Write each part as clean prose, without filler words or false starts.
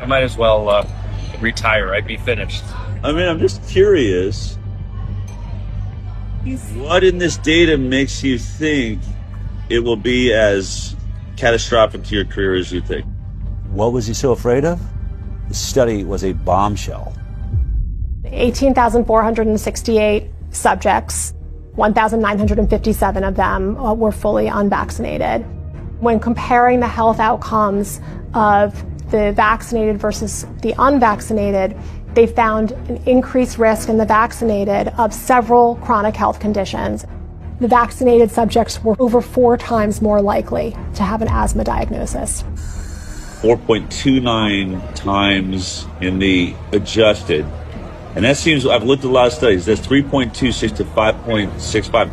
I might as well retire. I'd be finished. I mean, I'm just curious. What in this data makes you think it will be as catastrophic to your career as you think? What was he so afraid of? The study was a bombshell. 18,468 subjects, 1,957 of them were fully unvaccinated. When comparing the health outcomes of the vaccinated versus the unvaccinated, they found an increased risk in the vaccinated of several chronic health conditions. The vaccinated subjects were over 4 times more likely to have an asthma diagnosis. 4.29 times in the adjusted. And that seems, I've looked at a lot of studies, that's 3.26 to 5.65.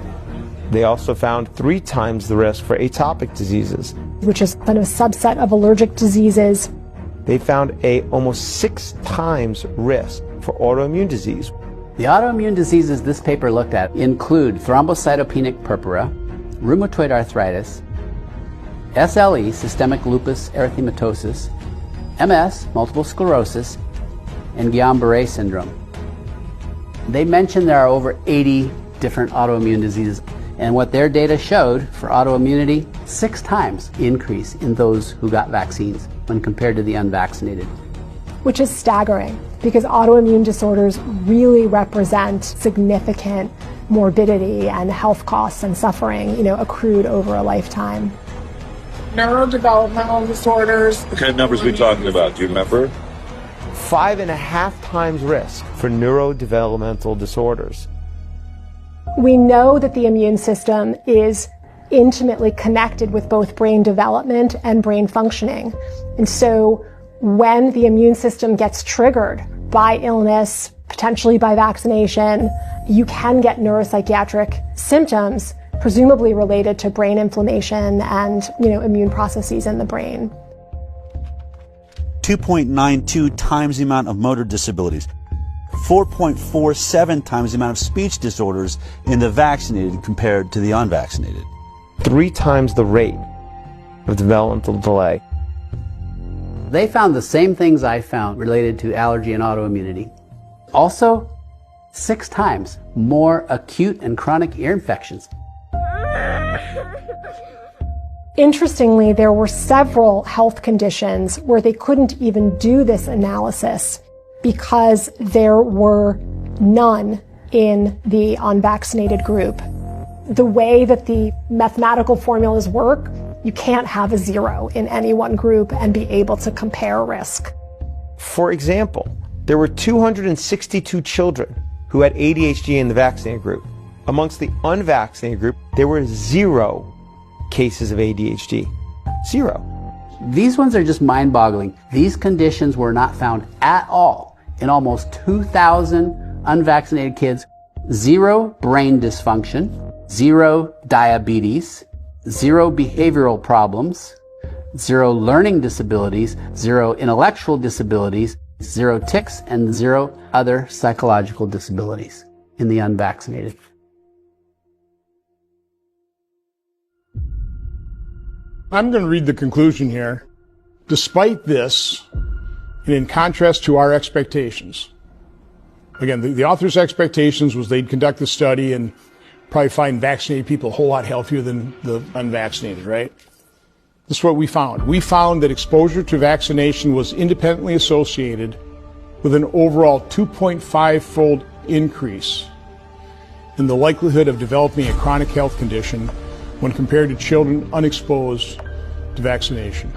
They also found 3 times the risk for atopic diseases, which is kind of a subset of allergic diseases. They found a almost 6 times risk for autoimmune disease. The autoimmune diseases this paper looked at include thrombocytopenic purpura, rheumatoid arthritis, SLE, systemic lupus erythematosus, MS, multiple sclerosis, and Guillain-Barré syndrome. They mentioned there are over 80 different autoimmune diseases, and what their data showed for autoimmunity, 6 times increase in those who got vaccines when compared to the unvaccinated. Which is staggering, because autoimmune disorders really represent significant morbidity and health costs and suffering, accrued over a lifetime. Neurodevelopmental disorders. What kind of numbers are we talking about? Do you remember? 5.5 times risk for neurodevelopmental disorders. We know that the immune system is intimately connected with both brain development and brain functioning. And so when the immune system gets triggered by illness, potentially by vaccination, you can get neuropsychiatric symptoms, presumably related to brain inflammation and, immune processes in the brain. 2.92 times the amount of motor disabilities, 4.47 times the amount of speech disorders in the vaccinated compared to the unvaccinated. 3 times the rate of developmental delay. They found the same things I found related to allergy and autoimmunity. Also, 6 times more acute and chronic ear infections. Interestingly, there were several health conditions where they couldn't even do this analysis because there were none in the unvaccinated group. The way that the mathematical formulas work, you can't have a 0 in any one group and be able to compare risk. For example, there were 262 children who had ADHD in the vaccinated group. Amongst the unvaccinated group, there were 0 cases of ADHD. 0. These ones are just mind-boggling. These conditions were not found at all in almost 2,000 unvaccinated kids. 0 brain dysfunction, 0 diabetes, 0 behavioral problems, 0 learning disabilities, 0 intellectual disabilities, 0 tics, and 0 other psychological disabilities in the unvaccinated. I'm going to read the conclusion here. Despite this, and in contrast to our expectations, again, the author's expectations was they'd conduct the study and probably find vaccinated people a whole lot healthier than the unvaccinated, right? This is what we found. We found that exposure to vaccination was independently associated with an overall 2.5-fold increase in the likelihood of developing a chronic health condition when compared to children unexposed to vaccination.